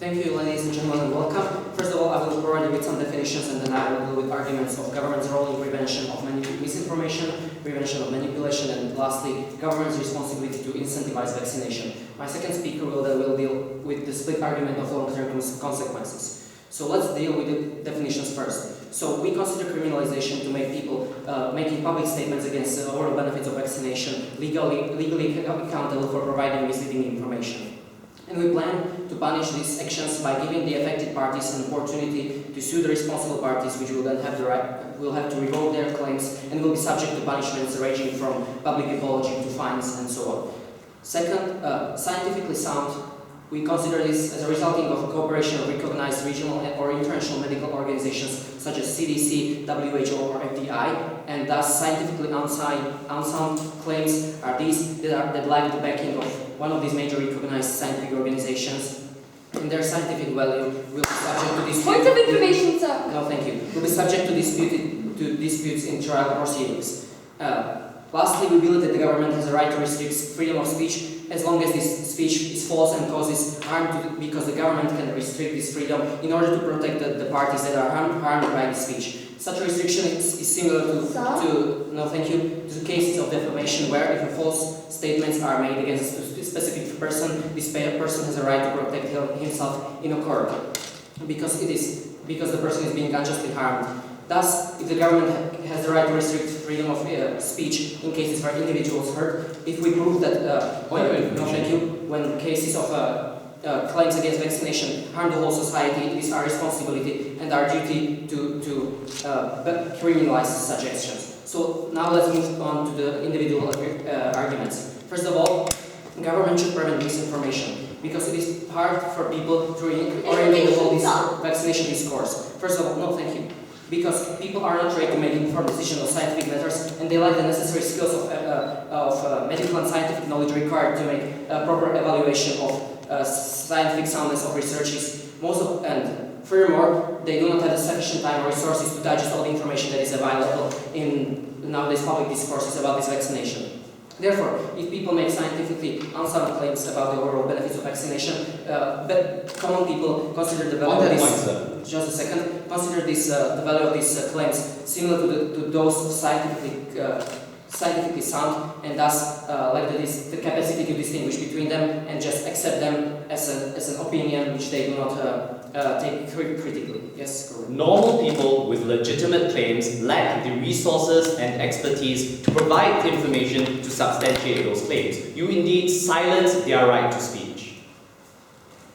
Thank you, ladies and gentlemen, and welcome. First of all, I will provide you with some definitions, and then I will deal with arguments of government's role in prevention of misinformation, prevention of manipulation, and lastly, government's responsibility to incentivize vaccination. My second speaker will deal with the split argument of long-term consequences. So let's deal with the definitions first. So we consider criminalization to make people making public statements against the overall benefits of vaccination legally accountable for providing misleading information. And we plan to punish these actions by giving the affected parties an opportunity to sue the responsible parties, which will then have to revoke their claims and will be subject to punishments ranging from public apology to fines and so on. Second, scientifically sound. We consider this as a resulting of cooperation of recognized regional or international medical organizations such as CDC, WHO, or FDI, and thus scientifically unsound claims are these that lack the backing of one of these major recognized scientific organizations, and their scientific value will be subject to dispute. Point of information, sir. No, thank you. Will be subject to disputes in trial proceedings. Lastly, we believe that the government has a right to restrict freedom of speech as long as this speech is false and causes harm because the government can restrict this freedom in order to protect the parties that are harmed by this speech. Such a restriction is similar to cases of defamation where if false statements are made against a specific person, this person has a right to protect himself in a court because the person is being unjustly harmed. Thus, if the government has the right to restrict freedom of speech in cases where individuals hurt, if we prove that when cases of claims against vaccination harm the whole society, it is our responsibility and our duty to criminalize such actions. So now let's move on to the individual arguments. First of all, government should prevent misinformation because it is hard for people to orientate the whole vaccination discourse. First of all, no, thank you. Because people are not trained to make informed decisions on scientific matters, and they lack the necessary skills of medical and scientific knowledge required to make a proper evaluation of scientific soundness of researches. And furthermore, they do not have the sufficient time or resources to digest all the information that is available in nowadays public discourses about this vaccination. Therefore, if people make scientifically unsound claims about the overall benefits of vaccination, common people consider the value of this. Just a second. Consider the value of these claims similar to those of scientifically sound, and thus lack the capacity to distinguish between them and just accept them as an opinion which they do not take critically. Yes, correct. Normal people with legitimate claims lack the resources and expertise to provide the information to substantiate those claims. You indeed silence their right to speech.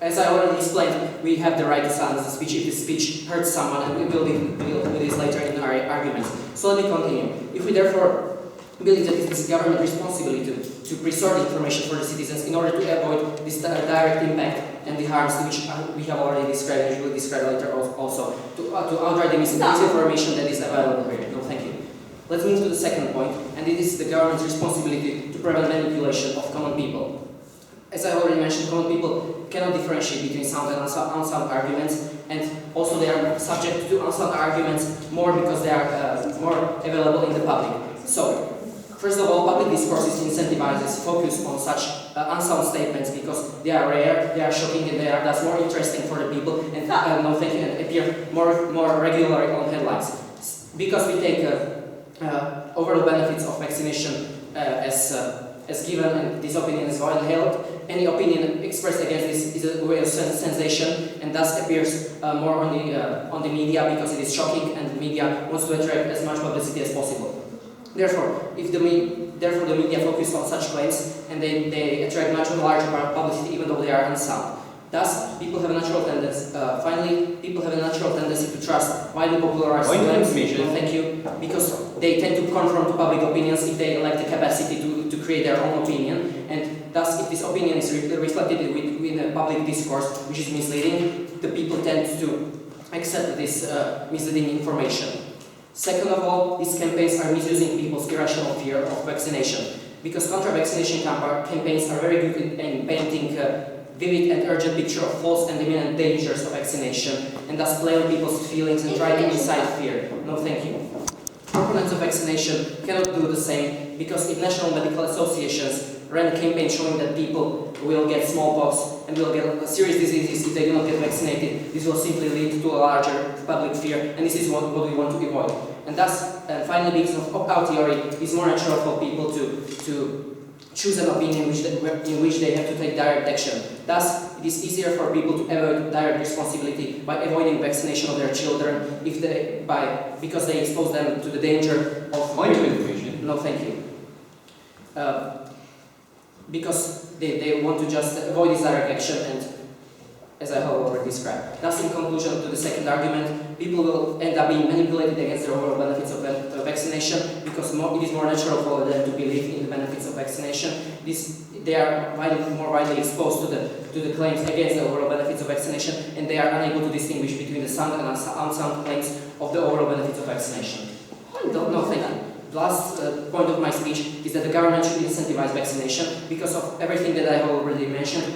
As I already explained, we have the right to silence the speech if the speech hurts someone, and we will deal with this later in our arguments. So let me continue. If we therefore believe that it is government responsibility to preserve the information for the citizens in order to avoid this direct impact and the harms which we have already described, and we will describe later also, to outright the misinformation that is available here. No, thank you. Let's move to the second point, and it is the government's responsibility to prevent manipulation of common people. As I already mentioned, common people cannot differentiate between sound and unsound arguments, and also they are subject to unsound arguments more because they are more available in the public. So, first of all, public discourse incentivizes focus on such unsound statements because they are rare, they are shocking, and they are thus more interesting for the people and appear more regularly on headlines. Because we take overall benefits of vaccination as given, and this opinion is widely held, any opinion expressed against this is a way of sensation and thus appears more on the media because it is shocking and the media wants to attract as much publicity as possible. Therefore, the media focus on such claims and they attract much larger publicity even though they are unsound. Thus, people have a natural tendency. People have a natural tendency to trust widely popularized claims. Thank you, because they tend to conform to public opinions if they lack the capacity to create their own opinion, and thus, if this opinion is reflected within a public discourse which is misleading, the people tend to accept this misleading information. Second of all, these campaigns are misusing people's irrational fear of vaccination, because contra-vaccination campaigns are very good in painting vivid and urgent picture of false and imminent dangers of vaccination, and thus play on people's feelings and try to incite fear. No, thank you. Proponents of vaccination cannot do the same because if national medical associations ran a campaign showing that people will get smallpox and will get serious diseases if they do not get vaccinated. This will simply lead to a larger public fear, and this is what we want to avoid. And thus, finally, because of opt-out theory, it's more natural for people to choose an opinion in which they have to take direct action. Thus, it is easier for people to avoid direct responsibility by avoiding vaccination of their children because they expose them to the danger of... Point of information. No, thank you. Because they want to just avoid this direct action, and as I have already described. Thus, in conclusion to the second argument, people will end up being manipulated against the overall benefits of vaccination because it is more natural for them to believe in the benefits of vaccination. They are more widely exposed to the claims against the overall benefits of vaccination, and they are unable to distinguish between the sound and unsound claims of the overall benefits of vaccination. No, thank you. The last point of my speech is that the government should incentivize vaccination because of everything that I have already mentioned.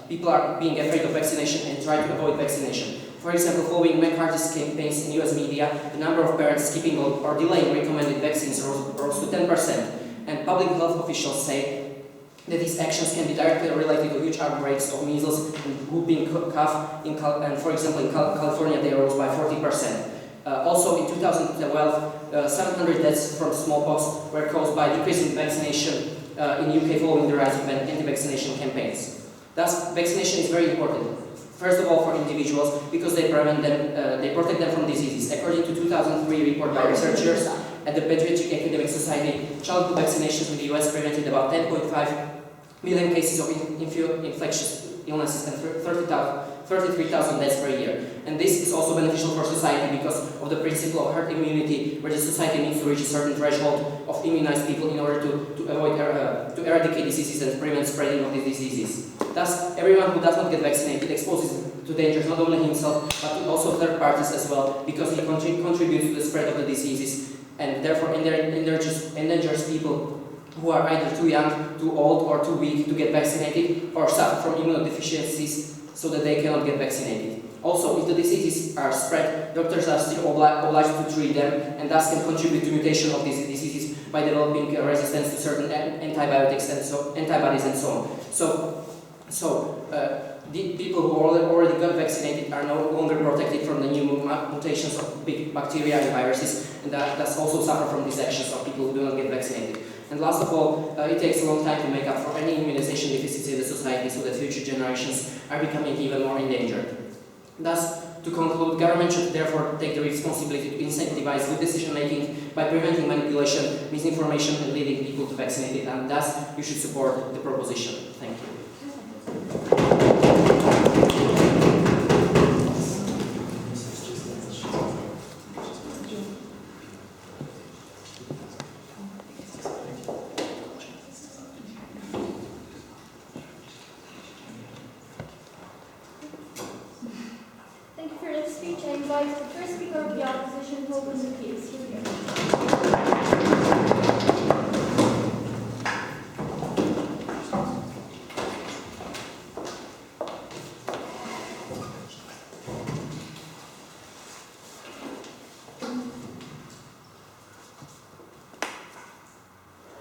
People are being afraid of vaccination and try to avoid vaccination. For example, following McCarthy's campaigns in US media, the number of parents skipping or delaying recommended vaccines rose to 10%. And public health officials say that these actions can be directly related to huge outbreaks of measles and whooping cough, and for example in California they rose by 40%. Also in 2012, 700 deaths from smallpox were caused by decreasing vaccination in UK following the rise of anti-vaccination campaigns. Thus, vaccination is very important. First of all, for individuals, because they protect them from diseases. According to 2003 report by researchers at the Pediatric Academic Society, childhood vaccinations in the US prevented about 10.5 million cases of infectious illnesses and 33,000 deaths per year. And this is also beneficial for society because of the principle of herd immunity, where the society needs to reach a certain threshold of immunized people in order to eradicate diseases and prevent spreading of these diseases. Thus, everyone who does not get vaccinated exposes to dangers not only himself but also third parties as well, because he contributes to the spread of the diseases and therefore endangers people who are either too young, too old, or too weak to get vaccinated, or suffer from immunodeficiencies so that they cannot get vaccinated. Also, if the diseases are spread, doctors are still obliged to treat them and thus can contribute to mutation of these diseases by developing resistance to certain antibiotics and antibodies and so on. The people who already got vaccinated are no longer protected from the new mutations of big bacteria and viruses, and thus also suffer from these actions of people who do not get vaccinated. And last of all, it takes a long time to make up for any immunization deficits in the society so that future generations are becoming even more endangered. Thus, to conclude, government should therefore take the responsibility to incentivize good decision making by preventing manipulation, misinformation, and leading people to vaccinate it, and thus you should support the proposition. Thank you. I invite the first speaker of the opposition to open the case. Here we go.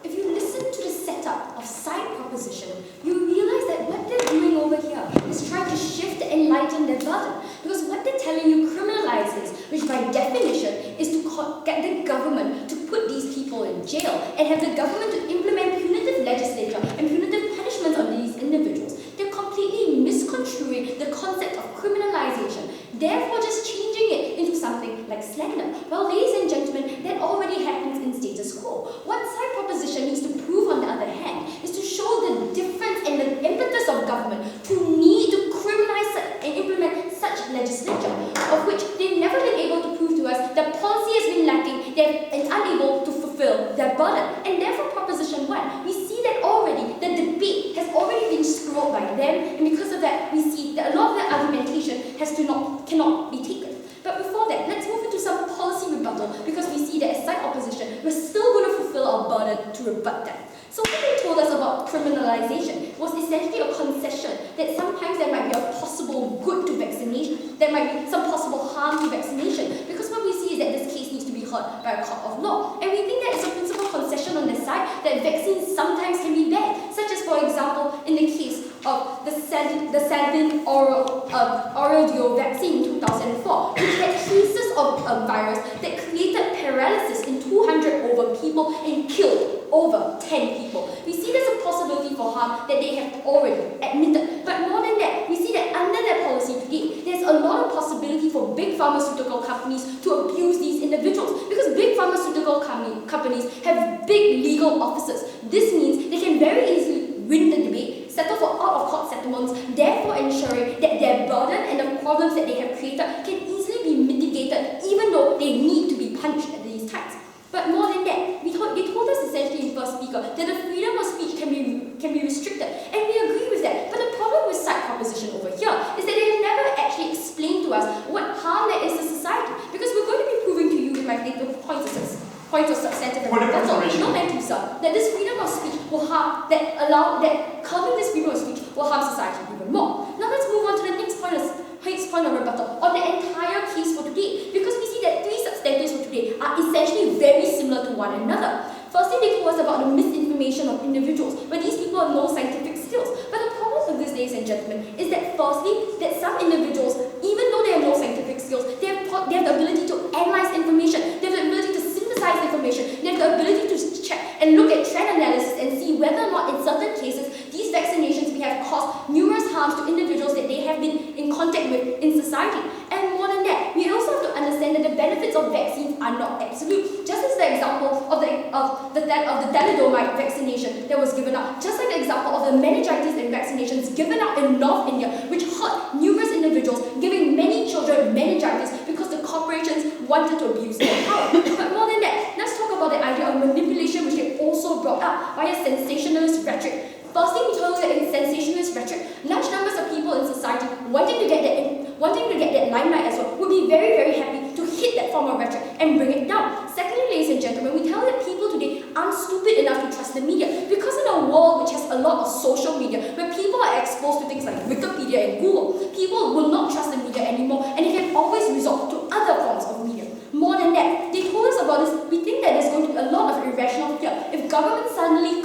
If you listen to the setup of side proposition, you realize that what they're doing over here is trying to shift and lighten their burden. Because what they're telling you criminalizes, which by definition is to get the government to put these people in jail and have the government to implement punitive legislation and punitive punishments on these individuals. They're completely misconstruing the concept of criminalization, therefore just changing it into something like slander. Well, ladies and gentlemen, that already happens in status quo. What side proposition needs to prove, on the other hand, is to show the difference and the impetus of government to need to criminalize and implement such legislation, of which they've never been able to prove to us that policy has been lacking, they're unable to fulfill their burden. And therefore, Proposition 1, we see that already the debate has already been scrolled by them, and because of that, we see that a lot of their argumentation cannot be taken. But before that, let's move into some policy rebuttal, because we see that as side opposition, we're still going to fulfill our burden to rebut that. So what they told us about criminalization was essentially a concession that sometimes there might be a possible good to vaccination, there might be some possible harm to vaccination, because what we see is that this case needs to be heard by a court of law. And we think that it's a principal concession on their side that vaccines sometimes can be bad. oral vaccine in 2004, which had cases of a virus that created paralysis in 200 over people and killed over 10 people. We see there's a possibility for harm that they have already admitted. But more than that, we see that under their policy today, there's a lot of possibility for big pharmaceutical companies to abuse these individuals, because big pharmaceutical companies have big legal offices. This means they can very easily win the debate, settle for out-of-court settlements, therefore ensuring that their burden and the problems that they have created can easily be mitigated, even though they need to be punished at these times. But more than that, they told us essentially in First Speaker that the freedom of speech can be restricted, and we agree with that. But the problem with side proposition over here is that they have never actually explained to us what harm there is to society, because we're going to be proving to you in my later points of substantive and no, thank you, sir, that this freedom of speech will harm, that curbing this freedom of speech will harm society even more. Now let's move on to the next point of rebuttal on the entire case for today, because we see that three substantives for today are essentially very similar to one another. Firstly, they told us about the misinformation of individuals, where these people have no scientific skills. But the problem with this, ladies and gentlemen, is that firstly, that some individuals, even though they have no scientific skills, they have the ability to analyze information, they have the ability to synthesize information, they have the ability to check and look at trend analysis and see whether or not in certain cases these vaccinations may have caused numerous harms to individuals that they have been in contact with in society. And more than that, we also have to understand that the benefits of vaccines are not absolute. Just as the example of the thalidomide vaccination that was given out, just like the example of the meningitis and vaccinations given out in North India, which hurt numerous individuals, giving many children meningitis because the corporations wanted to abuse their power. But more than that, let's talk about the idea of manipulation, which they also brought up via sensationalist rhetoric. Firstly, we told you that in sensationalist rhetoric, large numbers of people in society wanting to get that limelight as well would be very, very happy to hit that form of rhetoric and bring it down. Secondly, ladies and gentlemen, we tell that people today aren't stupid enough to trust the media, because in a world which has a lot of social media, where people are exposed to things like Wikipedia and Google, people will not trust the media anymore, and they can always resort to other forms of media. More than that, they told us about this. We think that there's going to be a lot of irrational fear if government suddenly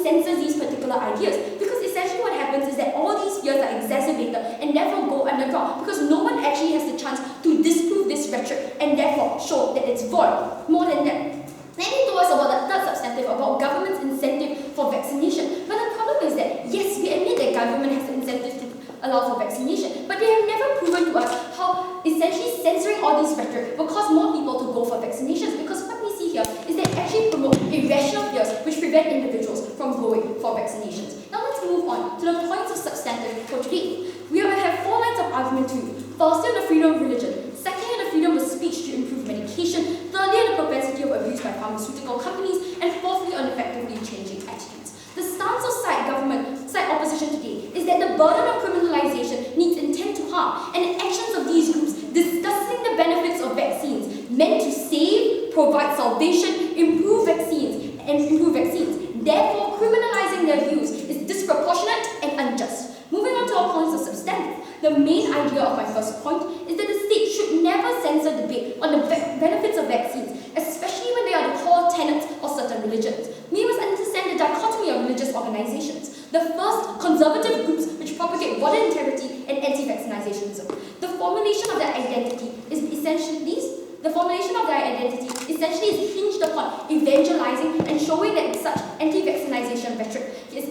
censors these particular ideas. Because essentially what happens is that all these fears are exacerbated and therefore go underground, because no one actually has the chance to disprove this rhetoric and therefore show that it's void. More than that, then he told us about the third substantive, about government's incentive for vaccination. But the problem is that, yes, we admit that government has incentives to allow for vaccination, but they have never proven to us how essentially censoring all this rhetoric will cause more people to go for vaccinations, because what we see here is that actually promote irrational fears which prevent individuals from going for vaccinations. Now let's move on to the points of substantive for today. We will have 4 lines of argument to you. Firstly, on the freedom of religion. Secondly, on the freedom of speech to improve medication. Thirdly, on the propensity of abuse by pharmaceutical companies. And fourthly, on effectively changing attitudes. The stance of side opposition today is that the burden of criminalization needs intent to harm, and the actions of these groups discussing the benefits of vaccines meant to save, provide salvation, improve vaccines. Therefore, criminalizing their views is disproportionate and unjust. Moving on to our points of substantive. The main idea of my first point is that the state should never censor debate on the benefits of vaccines, especially when they are the core tenets of certain religions. We must understand the dichotomy of religious organizations. The first, conservative groups which propagate body integrity and anti-vaccinationism. The formulation of their identity is essentially is hinged upon evangelizing and showing that such anti-vaccination rhetoric is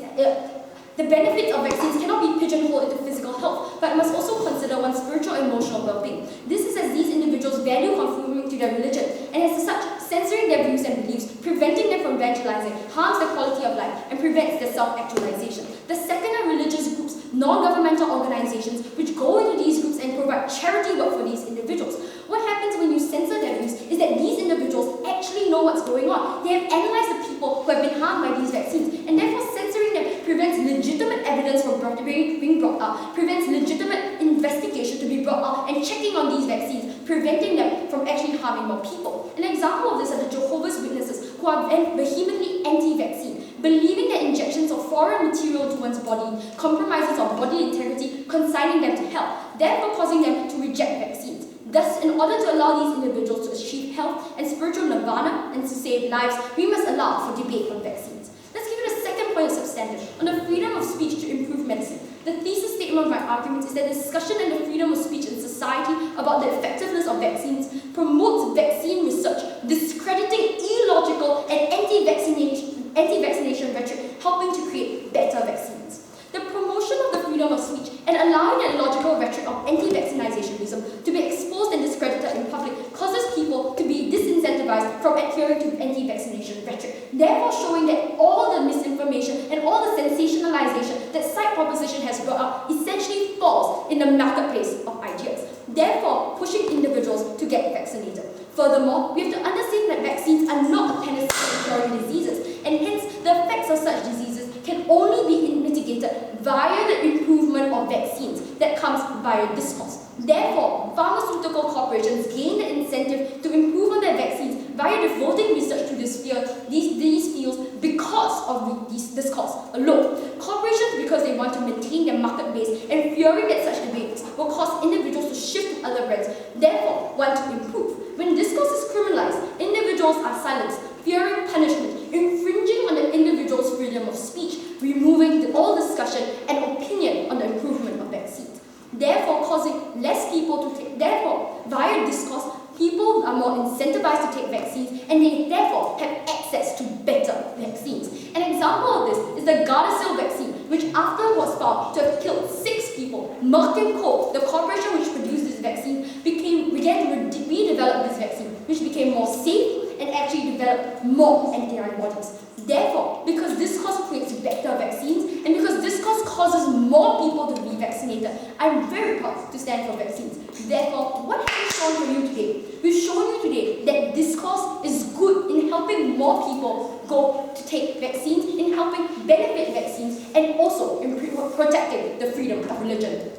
the benefits of vaccines cannot be pigeonholed into physical health, but must also consider one's spiritual and emotional well-being. This is as these individuals value conforming to their religion, and as such, censoring their views and beliefs, preventing them from evangelizing, harms the quality of life and prevents their self-actualization. The second are religious groups, non-governmental organizations, which go into these groups and provide charity work for these individuals. What happens when you censor their views is that these individuals actually know what's going on. They have analyzed the people who have been harmed by these vaccines, and therefore censoring them prevents legitimate evidence from being brought out, prevents legitimate investigation to be brought out and checking on these vaccines, preventing them from actually harming more people. An example of this are the Jehovah's Witnesses, who are vehemently anti-vaccine, believing that injections of foreign material to one's body compromises our body integrity, consigning them to hell, therefore causing them to reject vaccines. Thus, in order to allow these individuals to achieve health and spiritual nirvana and to save lives, we must allow for debate on vaccines. Let's give it a second point of substantive on the freedom of speech to improve statement of my argument is that discussion and the freedom of speech in society about the effectiveness of vaccines promotes vaccine research, discrediting illogical and anti-vaccination rhetoric, helping to create better vaccines. The promotion of the freedom of speech and allowing the illogical rhetoric of anti-vaccinationism to be exposed and discredited in public causes people to be disincentivized from adhering to anti-vaccination rhetoric, therefore showing that all the misinformation and all the sensationalization that side proposition has brought up essentially falls in the marketplace of ideas, therefore pushing individuals to get vaccinated. Furthermore, we have to understand that vaccines are not a panacea for curing diseases, and hence the effects of such diseases can only be mitigated via the improvement of vaccines that comes via discourse. Therefore, pharmaceutical corporations gain the incentive to improve on their vaccines via devoting research to these fields because of this discourse alone. Corporations, because they want to maintain their market base and fearing that such debates will cause individuals to shift to other brands, therefore want to improve. When discourse is criminalized, individuals are silenced, fearing punishment, infringing on the individual's freedom of speech, removing all discussion and opinion on the improvement of vaccines, therefore causing less people to take, therefore via discourse, people are more incentivized to take vaccines and they therefore have access to better vaccines. An example of this is the Gardasil vaccine, which after was found to have killed 6 people, Merck & Co., the corporation which produced this vaccine, began to redevelop this vaccine, which became more safe and actually developed more antibodies. Therefore, because discourse creates better vaccines and because discourse causes more people to be vaccinated, I'm very proud to stand for vaccines. Therefore, what have we shown for you today? We've shown you today that discourse is good in helping more people go to take vaccines, in helping benefit vaccines, and also in protecting the freedom of religion.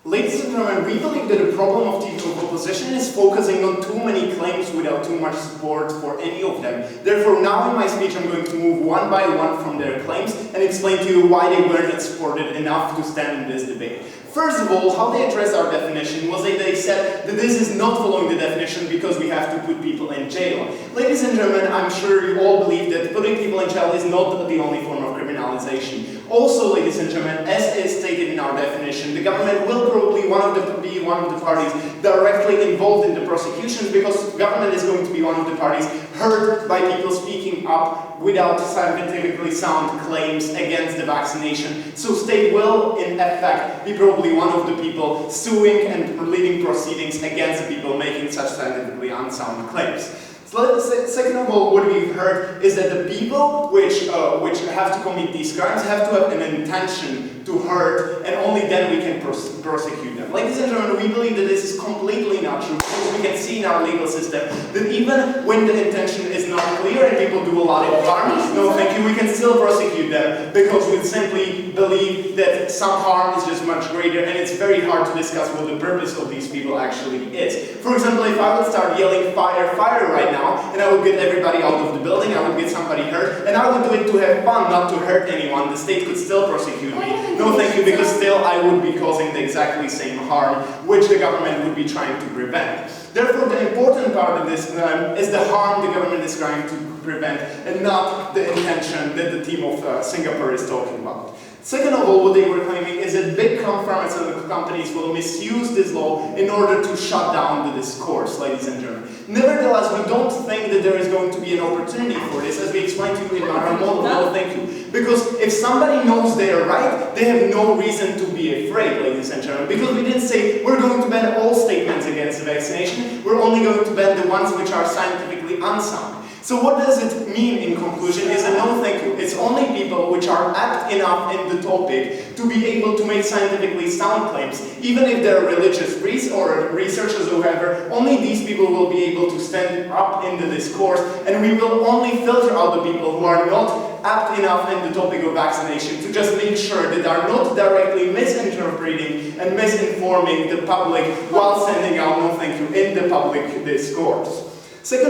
Ladies and gentlemen, we believe that the problem of TikTok opposition is focusing on too many claims without too much support for any of them. Therefore, now in my speech I'm going to move one by one from their claims and explain to you why they weren't supported enough to stand in this debate. First of all, how they addressed our definition was that they said that this is not following the definition because we have to put people in jail. Ladies and gentlemen, I'm sure you all believe that putting people in jail is not the only form of criminalization. Also, ladies and gentlemen, as is stated in our definition, the government will probably be one of the parties directly involved in the prosecutions because the government is going to be one of the parties heard by people speaking up without scientifically sound claims against the vaccination. So state will, in effect, be probably one of the people suing and leading proceedings against the people making such scientifically unsound claims. So second of all, what we've heard is that the people which have to commit these crimes have to have an intention to hurt, and only then we can prosecute them. Ladies and gentlemen, we believe that this is completely not true, because we can see in our legal system that even when the intention is not clear and people do a lot of harm, no thank you, we can still prosecute them, because we simply believe that some harm is just much greater, and it's very hard to discuss what the purpose of these people actually is. For example, if I would start yelling fire, fire right now, and I would get everybody out of the building, I would get somebody hurt, and I would do it to have fun, not to hurt anyone, the state could still prosecute me. No thank you, because still I would be causing the exactly same harm which the government would be trying to prevent. Therefore, the important part of this is the harm the government is trying to prevent, and not the intention that the team of Singapore is talking about. Second of all, what they were claiming is that big pharmaceutical companies will misuse this law in order to shut down the discourse, ladies and gentlemen. Nevertheless, we don't think that there is going to be an opportunity for this, as we explained to you in our model. No, thank you. Because if somebody knows they are right, they have no reason to be afraid, ladies and gentlemen. Because we didn't say we're going to ban all statements against vaccination, we're only going to ban the ones which are scientifically unsound. So what does it mean in conclusion is a no thank you. It's only people which are apt enough in the topic to be able to make scientifically sound claims, even if they're religious priests or researchers or whoever, only these people will be able to stand up in the discourse, and we will only filter out the people who are not apt enough in the topic of vaccination to just make sure that they are not directly misinterpreting and misinforming the public while sending out no thank you in the public discourse. Third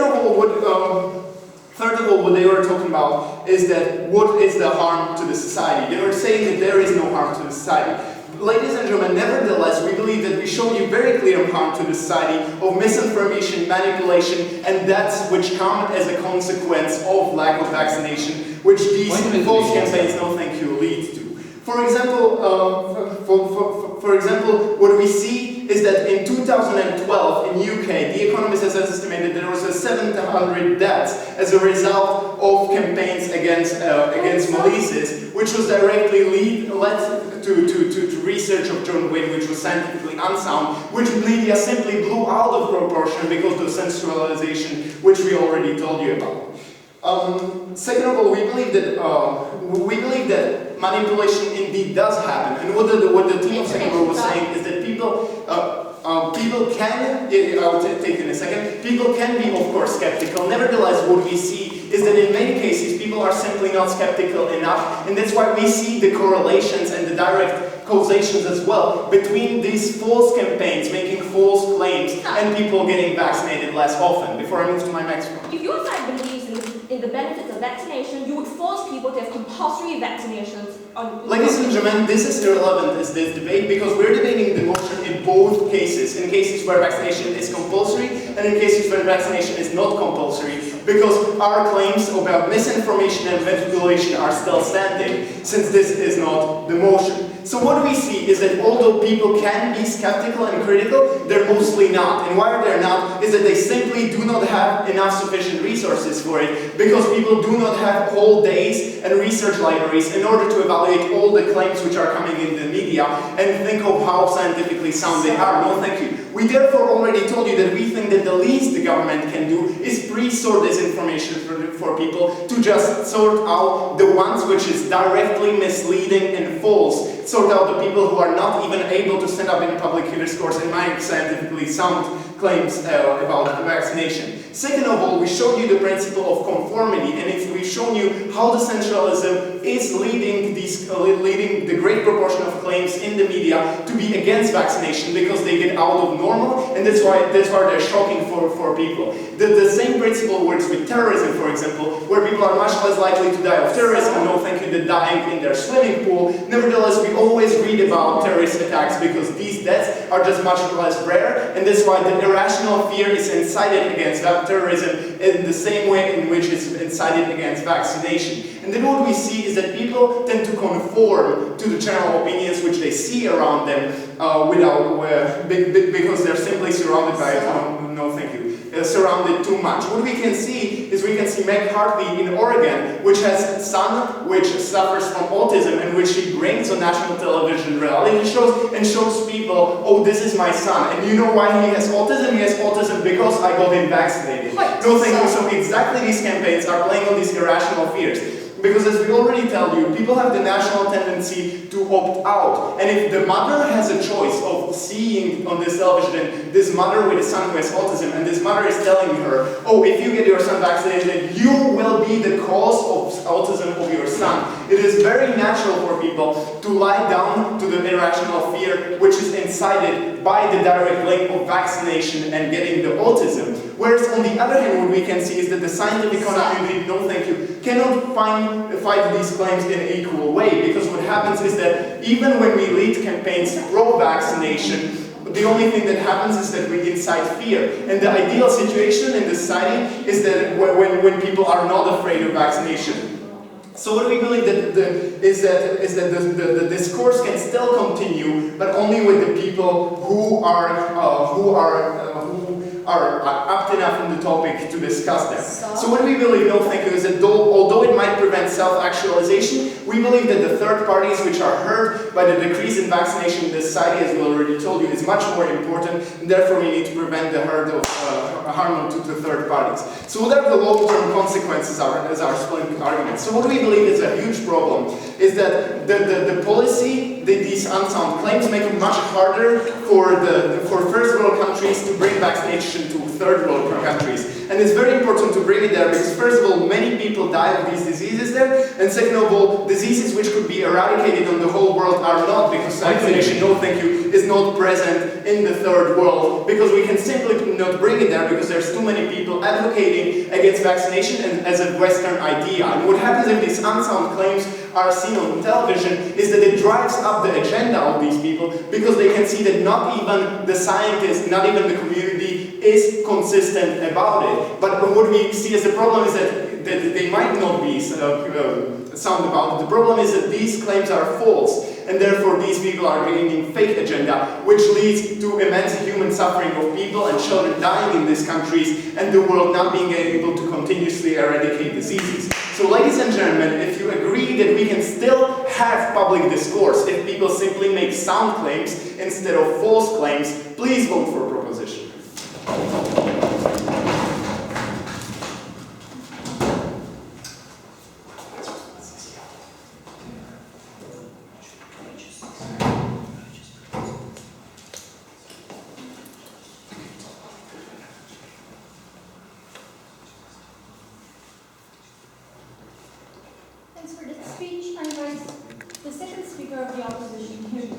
of all, what they were talking about is that what is the harm to the society. They were saying that there is no harm to the society. Ladies and gentlemen, nevertheless, we believe that we showed you very clear harm to the society of misinformation, manipulation, and deaths which come as a consequence of lack of vaccination, which these false campaigns, no thank you, lead to. For example, what we see is that in 2012 in UK, The Economist has estimated there was 700 deaths as a result of campaigns against Melisses, which was directly led to research of John Wayne, which was scientifically unsound, which media simply blew out of proportion because of the sensationalization, which we already told you about. Second of all, we believe that manipulation indeed does happen, and what the team of second was saying is that people can, I'll take in a second, people can be of course skeptical. Nevertheless, what we see is that in many cases people are simply not skeptical enough, and that's why we see the correlations and the direct causations as well between these false campaigns making false claims and people getting vaccinated less often. Before I move to my next one. If your side believes in the benefits of vaccination, you would force people to have compulsory vaccinations on... Ladies and gentlemen, this is irrelevant as this debate because we're debating the motion in both cases. In cases where vaccination is compulsory and in cases where vaccination is not compulsory, because our claims about misinformation and manipulation are still standing, since this is not the motion. So what we see is that although people can be skeptical and critical, they're mostly not. And why they're not is that they simply do not have enough sufficient resources for it, because people do not have whole days and research libraries in order to evaluate all the claims which are coming in the media and think of how scientifically sound they are. No, thank you. We therefore already told you that we think that the least the government can do is pre-sort this information for people to just sort out the ones which is directly misleading and false. Sort out the people who are not even able to stand up in a public discourse and make scientifically sound claims about vaccination. Second of all, we showed you the principle of conformity, and we've shown you how the centralism is leading the great proportion of claims in the media to be against vaccination because they get out of normal, and that's why they're shocking for people. The same principle works with terrorism, for example, where people are much less likely to die of terrorism, no thank you, than dying in their swimming pool. Nevertheless, we always read about terrorist attacks because these deaths are just much less rare, and that's why the irrational fear is incited against terrorism in the same way in which it's incited against vaccination. And then what we see is that people tend to conform to the general opinions which they see around them because they're simply surrounded by surrounded too much. What we can see is Meg Hartley in Oregon, which has a son which suffers from autism and which she brings on national television reality shows and shows people, oh, this is my son. And you know why he has autism? He has autism because I got him vaccinated. No, thank you. So exactly these campaigns are playing on these irrational fears. Because as we already tell you, people have the natural tendency to opt out. And if the mother has a choice of seeing on this television this mother with a son who has autism, and this mother is telling her, oh, if you get your son vaccinated, you will be the cause of autism of your son. It is very natural for people to lie down to the irrational fear which is incited by the direct link of vaccination and getting the autism. Whereas on the other hand, what we can see is that the scientific community, no thank you, cannot fight these claims in an equal way, because what happens is that even when we lead campaigns pro-vaccination, the only thing that happens is that we incite fear. And the ideal situation in the society is that when people are not afraid of vaccination. So what we believe is that the discourse can still continue, but only with the people who are apt enough in the topic to discuss them. So what we believe, no thank you, is that although it might prevent self-actualization, we believe that the third parties which are hurt by the decrease in vaccination in the society, as we already told you, is much more important, and therefore we need to prevent the hurt of harm to the third parties. So what are the long-term consequences as our split argument? So what we believe is a huge problem is that the policy, these unsound claims make it much harder for first world countries to bring vaccination to third world countries. And it's very important to bring it there because first of all, many people die of these diseases there, and second of all, diseases which could be eradicated on the whole world are not, because vaccination, no thank you, is not present in the third world, because we can simply not bring it there because there's too many people advocating against vaccination and as a Western idea. And what happens if these unsound claims are seen on television is that it drives up the agenda of these people, because they can see that not even the scientists, not even the community is consistent about it. But what we see as a problem is that they might not be sound about it. The problem is that these claims are false, and therefore these people are bringing fake agenda, which leads to immense human suffering of people and children dying in these countries, and the world not being able to continuously eradicate diseases. So ladies and gentlemen, if you agree that we can still have public discourse if people simply make sound claims instead of false claims, please vote for proposition. Thanks for this speech. I invite the second speaker of the opposition here.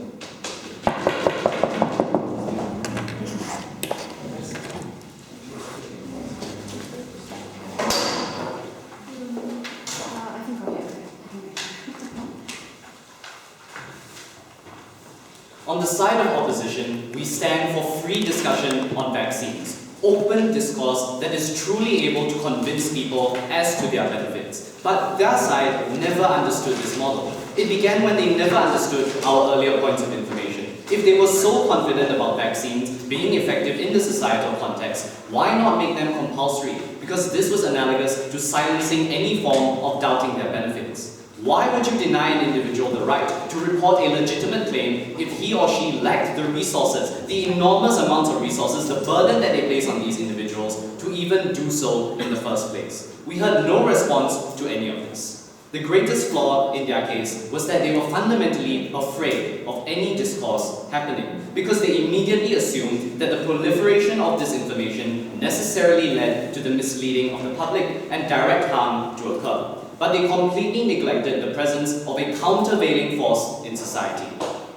On the side of opposition, we stand for free discussion on vaccines, open discourse that is truly able to convince people as to their benefits. But their side never understood this model. It began when they never understood our earlier points of information. If they were so confident about vaccines being effective in the societal context, why not make them compulsory? Because this was analogous to silencing any form of doubting their benefits. Why would you deny an individual the right to report a legitimate claim if he or she lacked the resources, the enormous amounts of resources, the burden that they place on these individuals to even do so in the first place? We heard no response to any of this. The greatest flaw in their case was that they were fundamentally afraid of any discourse happening, because they immediately assumed that the proliferation of disinformation necessarily led to the misleading of the public and direct harm to occur. But they completely neglected the presence of a countervailing force in society.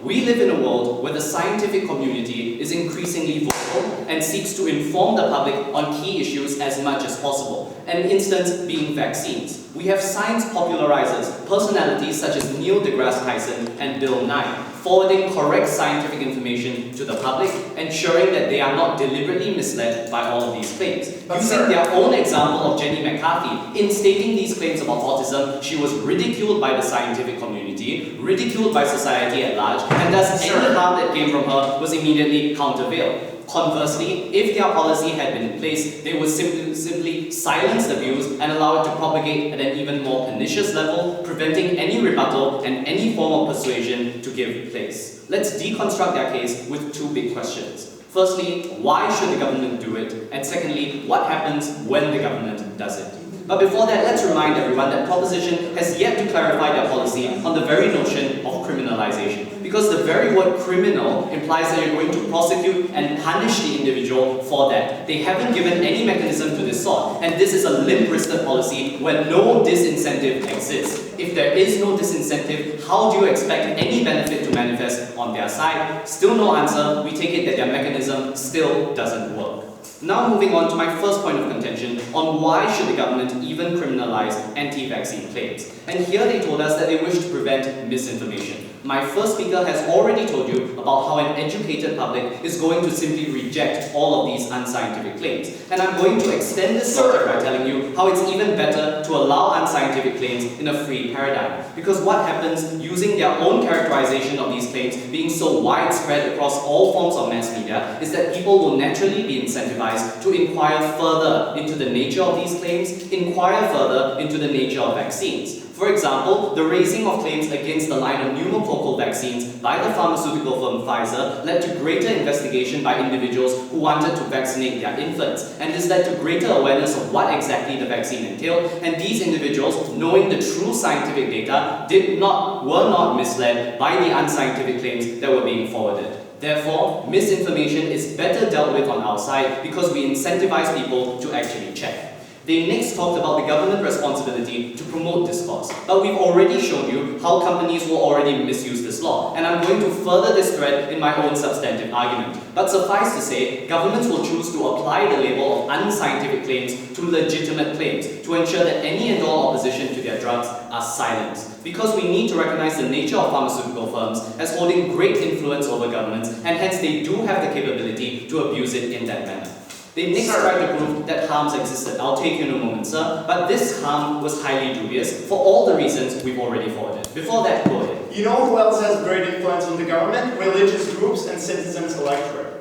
We live in a world where the scientific community is increasingly vocal and seeks to inform the public on key issues as much as possible, an instance being vaccines. We have science popularizers, personalities such as Neil deGrasse Tyson and Bill Nye, forwarding correct scientific information to the public, ensuring that they are not deliberately misled by all of these claims. Using their own example of Jenny McCarthy, in stating these claims about autism, she was ridiculed by the scientific community, ridiculed by society at large, and thus any harm that came from her was immediately countervailed. Conversely, if their policy had been in place, they would simply silence the views and allow it to propagate at an even more pernicious level, preventing any rebuttal and any form of persuasion to give place. Let's deconstruct their case with two big questions. Firstly, why should the government do it? And secondly, what happens when the government does it? But before that, let's remind everyone that proposition has yet to clarify their policy on the very notion of criminalization. Because the very word criminal implies that you're going to prosecute and punish the individual for that. They haven't given any mechanism to this sort, and this is a limp-wristed policy where no disincentive exists. If there is no disincentive, how do you expect any benefit to manifest on their side? Still no answer. We take it that their mechanism still doesn't work. Now moving on to my first point of contention on why should the government even criminalize anti-vaccine claims. And here they told us that they wish to prevent misinformation. My first speaker has already told you about how an educated public is going to simply reject all of these unscientific claims. And I'm going to extend this logic by telling you how it's even better to allow unscientific claims in a free paradigm. Because what happens using their own characterization of these claims being so widespread across all forms of mass media is that people will naturally be incentivized to inquire further into the nature of these claims, inquire further into the nature of vaccines. For example, the raising of claims against the line of pneumococcal vaccines by the pharmaceutical firm Pfizer led to greater investigation by individuals who wanted to vaccinate their infants, and this led to greater awareness of what exactly the vaccine entailed, and these individuals, knowing the true scientific data, were not misled by the unscientific claims that were being forwarded. Therefore, misinformation is better dealt with on our side because we incentivize people to actually check. They next talked about the government responsibility to promote discourse, but we've already shown you how companies will already misuse this law, and I'm going to further this thread in my own substantive argument. But suffice to say, governments will choose to apply the label of unscientific claims to legitimate claims to ensure that any and all opposition to their drugs are silenced. Because we need to recognize the nature of pharmaceutical firms as holding great influence over governments, and hence they do have the capability to abuse it in that manner. They next tried to prove that harms existed. I'll take you in a moment, sir. But this harm was highly dubious for all the reasons we've already forwarded. Before that, go ahead. You know who else has great influence on the government? Religious groups and citizens electorate.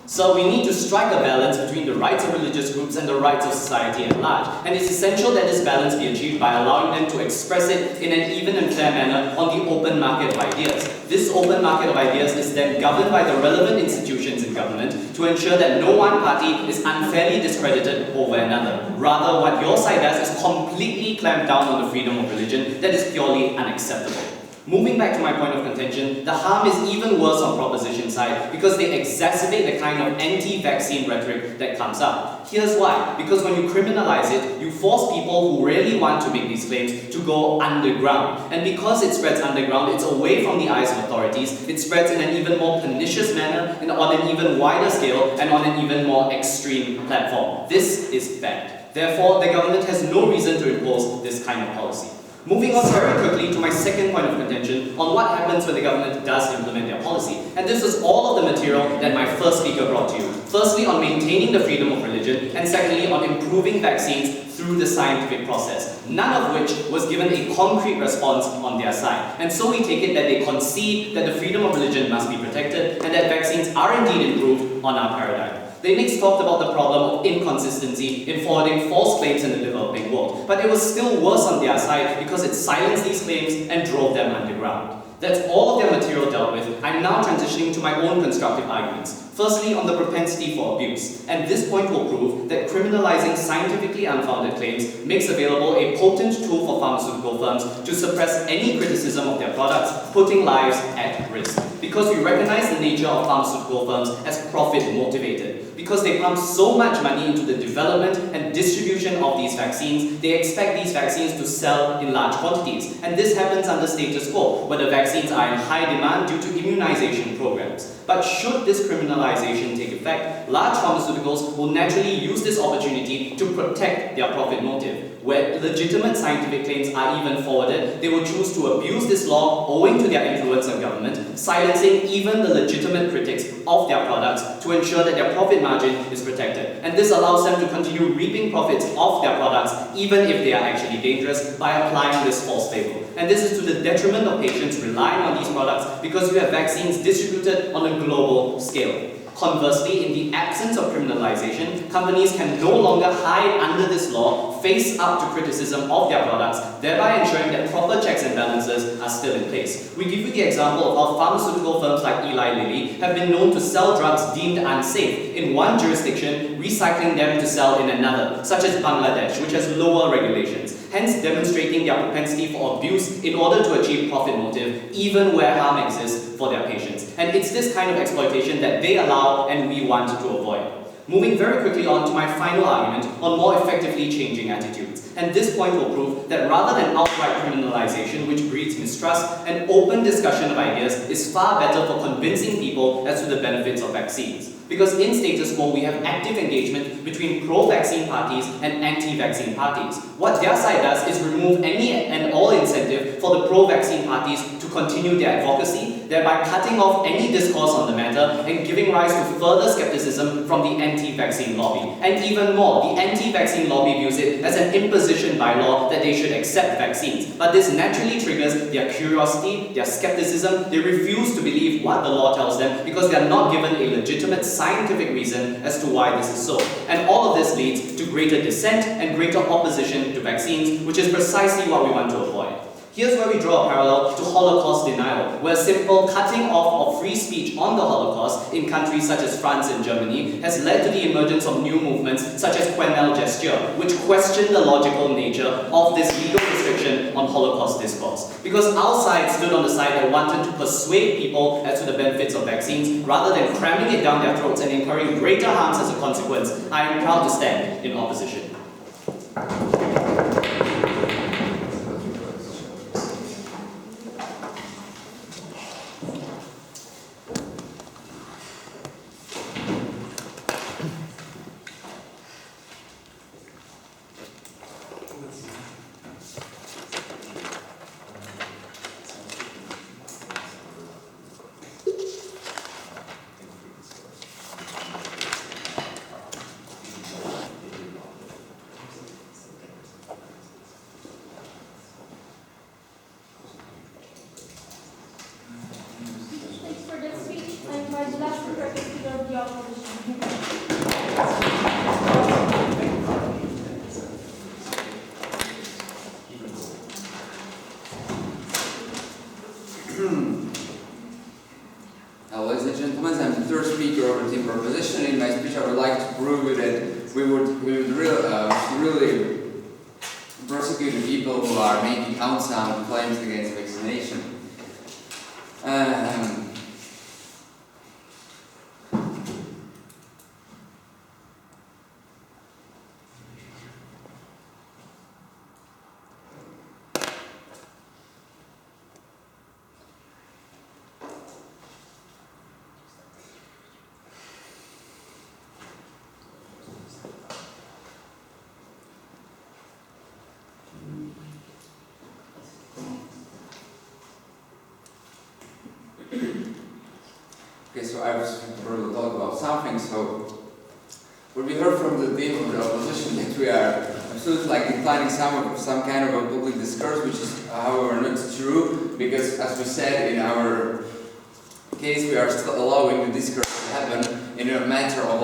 So we need to strike a balance between the rights of religious groups and the rights of society at large. And it's essential that this balance be achieved by allowing them to express it in an even and fair manner on the open market of ideas. This open market of ideas is then governed by the relevant institutions in government to ensure that no one party is unfairly discredited over another. Rather, what your side does is completely clamp down on the freedom of religion that is purely unacceptable. Moving back to my point of contention, the harm is even worse on proposition side because they exacerbate the kind of anti-vaccine rhetoric that comes up. Here's why. Because when you criminalize it, you force people who really want to make these claims to go underground. And because it spreads underground, it's away from the eyes of authorities. It spreads in an even more pernicious manner and on an even wider scale and on an even more extreme platform. This is bad. Therefore, the government has no reason to impose this kind of policy. Moving on very quickly to my second point of contention on what happens when the government does implement their policy. And this is all of the material that my first speaker brought to you. Firstly, on maintaining the freedom of religion, and secondly, on improving vaccines through the scientific process, none of which was given a concrete response on their side. And so we take it that they concede that the freedom of religion must be protected and that vaccines are indeed improved on our paradigm. They next talked about the problem of inconsistency in forwarding false claims in the developing world, but it was still worse on their side because it silenced these claims and drove them underground. That's all of their material dealt with. I'm now transitioning to my own constructive arguments. Firstly, on the propensity for abuse, and this point will prove that criminalizing scientifically unfounded claims makes available a potent tool for pharmaceutical firms to suppress any criticism of their products, putting lives at risk. Because we recognize the nature of pharmaceutical firms as profit motivated. Because they pump so much money into the development and distribution of these vaccines, they expect these vaccines to sell in large quantities. And this happens under status quo, where the vaccines are in high demand due to immunization programs. But should this criminalization take effect, large pharmaceuticals will naturally use this opportunity to protect their profit motive. Where legitimate scientific claims are even forwarded, they will choose to abuse this law owing to their influence on government, silencing even the legitimate critics of their products to ensure that their profit margin is protected. And this allows them to continue reaping profits off their products even if they are actually dangerous by applying this false label. And this is to the detriment of patients relying on these products because you have vaccines distributed on a global scale. Conversely, in the absence of criminalization, companies can no longer hide under this law, face up to criticism of their products, thereby ensuring that proper checks and balances are still in place. We give you the example of how pharmaceutical firms like Eli Lilly have been known to sell drugs deemed unsafe in one jurisdiction, recycling them to sell in another, such as Bangladesh, which has lower regulations, hence demonstrating their propensity for abuse in order to achieve profit motive, even where harm exists for their patients. And it's this kind of exploitation that they allow and we want to avoid. Moving very quickly on to my final argument on more effectively changing attitudes. And this point will prove that rather than outright criminalization, which breeds mistrust, an open discussion of ideas is far better for convincing people as to the benefits of vaccines. Because in status quo, we have active engagement between pro-vaccine parties and anti-vaccine parties. What their side does is remove any and all incentive for the pro-vaccine parties to continue their advocacy, thereby cutting off any discourse on the matter and giving rise to further skepticism from the anti-vaccine lobby. And even more, the anti-vaccine lobby views it as an imposition by law that they should accept vaccines. But this naturally triggers their curiosity, their skepticism. They refuse to believe what the law tells them because they are not given a legitimate scientific reason as to why this is so. And all of this leads to greater dissent and greater opposition to vaccines, which is precisely what we want to avoid. Here's where we draw a parallel to Holocaust denial, where simple cutting off of free speech on the Holocaust in countries such as France and Germany has led to the emergence of new movements such as gesture, which question the logical nature of this legal restriction on Holocaust discourse. Because our side stood on the side that wanted to persuade people as to the benefits of vaccines, rather than cramming it down their throats and incurring greater harms as a consequence, I am proud to stand in opposition. Ladies and gentlemen, I'm the third speaker of the team proposition. In my speech, I would like to prove that we would really prosecute the people who are making unsound claims against vaccination. Okay, so I was going to talk about something. So, what we heard from the team of the opposition that we are absolutely declining some kind of a public discourse, which is, however, not true, because as we said in our case, we are still allowing the discourse to happen in a matter of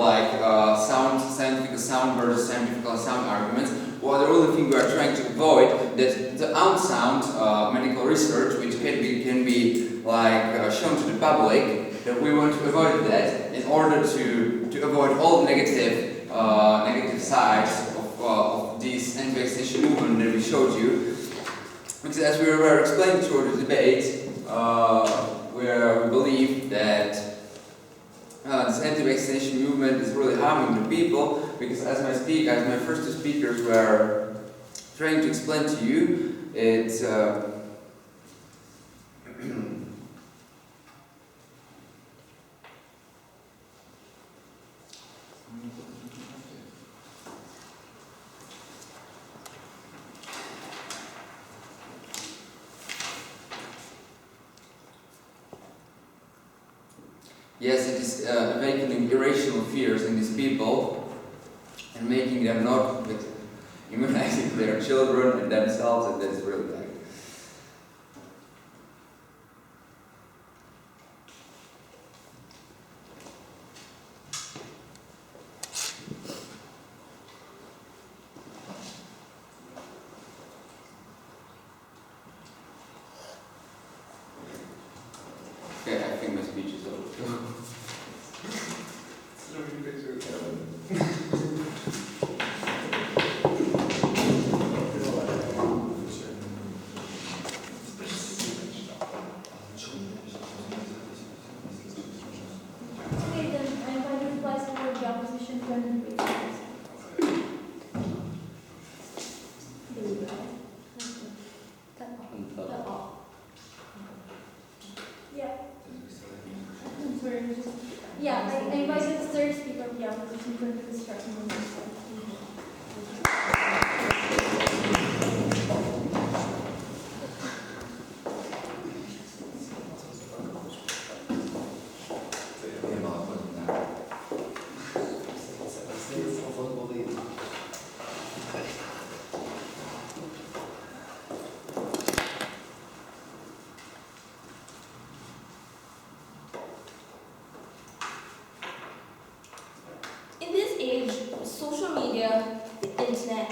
scientific sound versus scientific sound arguments. Well, the only thing we are trying to avoid that the unsound medical research, which can be shown to the public, that we want to avoid that in order to avoid all negative sides of this anti-vaccination movement that we showed you. Because as we were explaining through the debate, where we believe that this anti-vaccination movement is really harming the people, because as my first two speakers were trying to explain to you, it's yes, it is awakening irrational fears in these people and making them not immunizing their children and themselves, and that's really bad. Okay, I think my speech is over. Yeah, I invited the third speaker of the opposition to construct the minister. In this age, social media, the internet,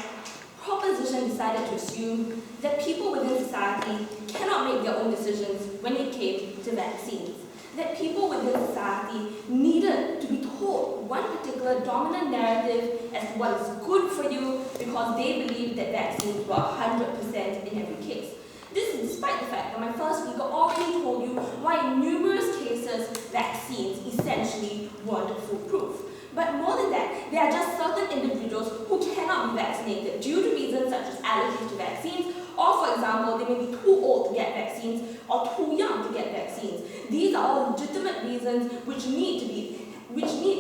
proposition decided to assume that people within society cannot make their own decisions when it came to vaccines. That people within society needed to be told one particular dominant narrative as to what is good for you because they believed that vaccines were 100% in every case. This is despite the fact that my first speaker already told you why in numerous cases vaccines essentially weren't foolproof. But more than that, there are just certain individuals who cannot be vaccinated due to reasons such as allergies to vaccines, or for example, they may be too old to get vaccines or too young to get vaccines. These are all legitimate reasons which need to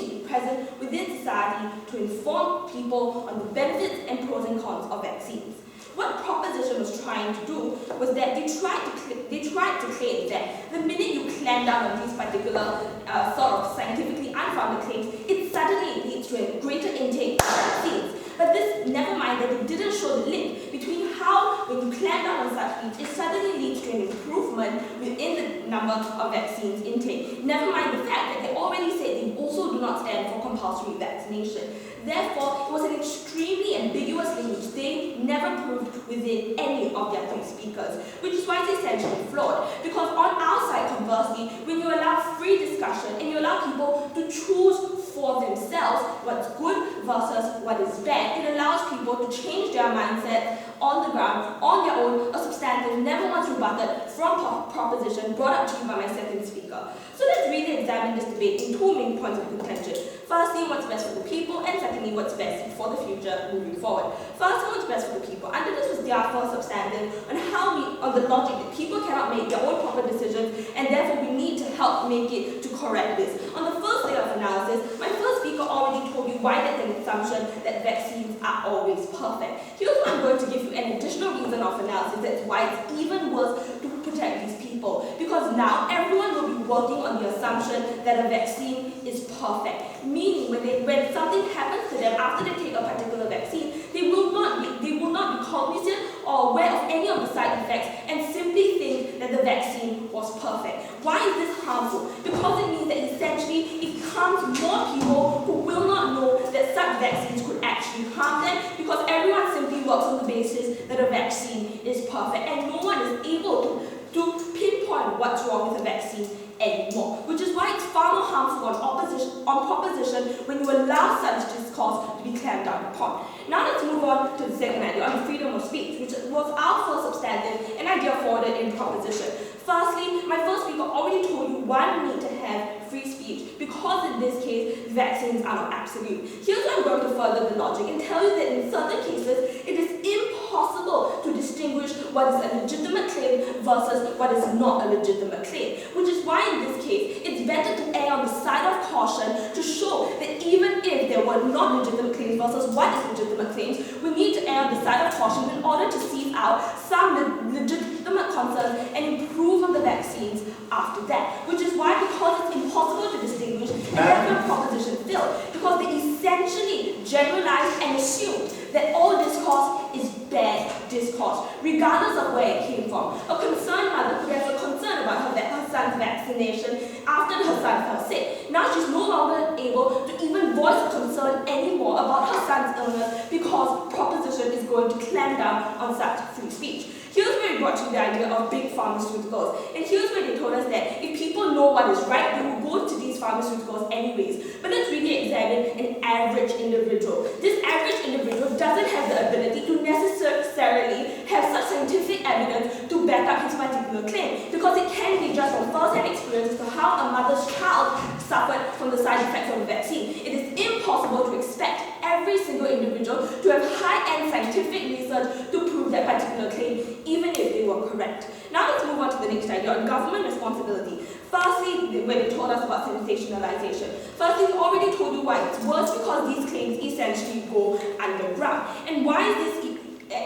be present within society to inform people on the benefits and pros and cons of vaccines. What the proposition was trying to do was that they tried to claim that the minute you clamp down on these particular sort of scientifically unfounded claims, it suddenly leads to a greater intake of vaccines. But this, never mind that they didn't show the link between how, when you clamp down on such things, it suddenly leads to an improvement within the number of vaccines intake. Never mind the fact that they already said they also do not stand for compulsory vaccination. Therefore, it was an extremely ambiguous link which they never proved within any of their three speakers, which is why it's essentially flawed. Because on our side, conversely, when you allow free discussion and you allow people to choose for themselves what's good versus what is bad, it allows people to change their mindset on the ground, on their own, a substantive, never once rebutted from proposition brought up to you by my second speaker. So let's really examine this debate in two main points of contention. Firstly, what's best for the people, and secondly, what's best for the future moving forward. First, what's best for the people. Under this was their first substantive on the logic that people cannot make their own proper decisions, and therefore we need to help make it to correct this. On the first layer of analysis, my first speaker already told you why there's an assumption that vaccines are always perfect. Here's what I'm going to give you an additional reason of analysis that's why it's even worse to protect these people. Because now everyone will be working on the assumption that a vaccine is perfect. Meaning when something happens to them after they take a particular vaccine, they will not be cognizant or aware of any of the side effects and simply think that the vaccine was perfect. Why is this harmful? Because it means that essentially it harms more people who will not know that such vaccines could actually harm them, because everyone simply works on the basis that a vaccine is perfect and no one is able to pinpoint what's wrong with a vaccine anymore, which is why it's far more harmful on proposition when you allow such discourse to be clamped down upon. Now let's move on to the second idea on freedom of speech, which was our first substantive, an idea forwarded in proposition. Firstly, my first speaker already told you why we need to have free speech, because in this case, vaccines are not absolute. Here's where I'm going to further the logic and tell you that in certain cases, it is impossible to distinguish what is a legitimate claim versus what is not a legitimate claim, which is why in this case, it's better to err on the side of caution to show that even if there were not legitimate claims versus what is legitimate claims, we need to err on the side of caution in order to sieve out some legitimate concerns and improve on the vaccines after that, which is why, because it's impossible to distinguish, and therefore proposition failed, because they essentially generalized and assumed that all discourse is bad discourse, regardless of where it came from. A concerned mother could have a concern about her son's vaccination after her son fell sick. Now she's no longer able to even voice a concern anymore about her son's illness because proposition is going to clamp down on such free speech. Here's where we brought you the idea of big pharmaceuticals. And here's where they told us that if people know what is right, they will go to these pharmaceuticals anyways. But let's really examine an average individual. This average individual doesn't have the ability to necessarily have such scientific evidence to back up his particular claim, because it can be just from first-hand experience as to how a mother's child suffered from the side effects of the vaccine. It is impossible to expect every single individual to have high-end scientific research to prove that particular claim, even if they were correct. Now let's move on to the the next idea on government responsibility. Firstly, when they told us about sensationalization. Firstly, we already told you why it's worse, because these claims essentially go underground. And why is this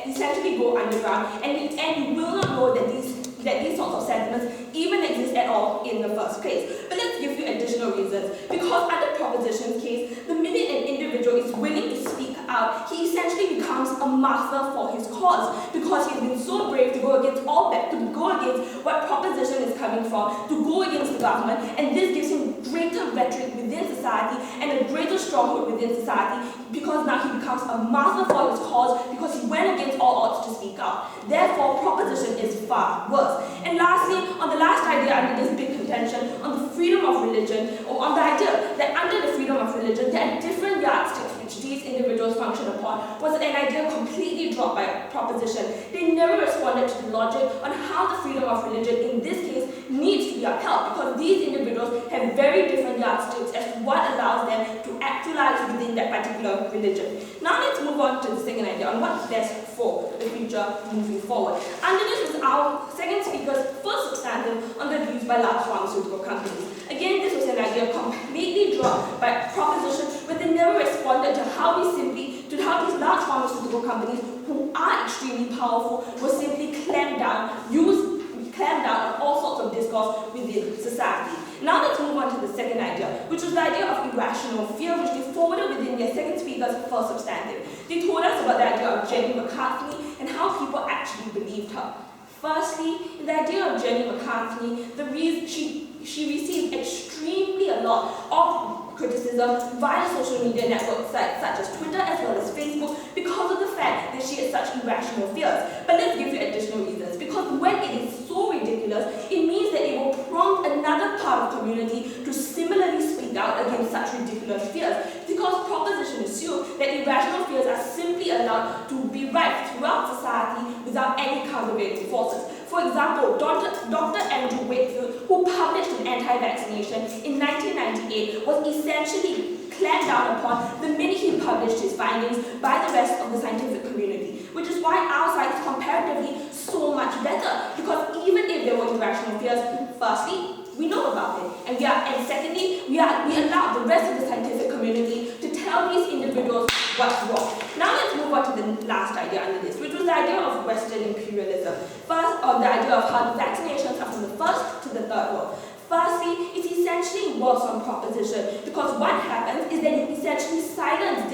essentially go underground? And you will not know that these sorts of sentiments even exist at all in the first place. But let's give you additional reasons. Because under Proposition's case, the minute an individual is willing to speak out, he essentially becomes a martyr for his cause, because he's been so brave to go against all that, to go against what Proposition is coming from, to go against the government, and this gives him greater rhetoric within society and a greater stronghold within society, because now he becomes a martyr for his cause, because he went against all odds to speak out. Therefore, Proposition is far worse. And lastly, on the last idea under this big contention, on the freedom of religion, or on the idea that under the freedom of religion, there are different yardsticks which these individuals function upon, was an idea completely dropped by Proposition. They never responded to the logic on how the freedom of religion in this case needs to be upheld, because these individuals have very different yardsticks as to what allows them to actualize within that particular religion. Now let's move on to the second idea on what's best for the future moving forward. Under this is our second speaker's first substantive on the views by large pharmaceutical companies. Again, this was an idea completely dropped by Proposition, but they never responded to how these large pharmaceutical companies, who are extremely powerful, will simply clamp down on all sorts of discourse within society. Now let's move on to the second idea, which was the idea of irrational fear, which they forwarded within their second speaker's first substantive. They told us about the idea of Jenny McCarthy and how people actually believed her. Firstly, in the idea of Jenny McCarthy, the reason she received extremely a lot of criticism via social media network sites such as Twitter as well as Facebook because of the fact that she had such irrational fears. But let's give you additional reasons. Because when it is so ridiculous, it means that it will prompt another part of the community to similarly speak out against such ridiculous fears. Because Proposition assumes that irrational fears are simply allowed to be rife throughout society without any countervailing forces. For example, Dr. Andrew Wakefield, who published an anti-vaccination in 1998, was essentially clamped down upon the minute he published his findings by the rest of the scientific community, which is why our side is comparatively so much better, because even if there were irrational fears, firstly, we know about it, and secondly, we allow the rest of the scientific community to tell these individuals what's wrong. Now let's move on to the last idea under this, which was the idea of Western imperialism. First, on the idea of how the vaccinations are from the first to the third world. Firstly, it essentially works on Proposition, because what happens is that you essentially silence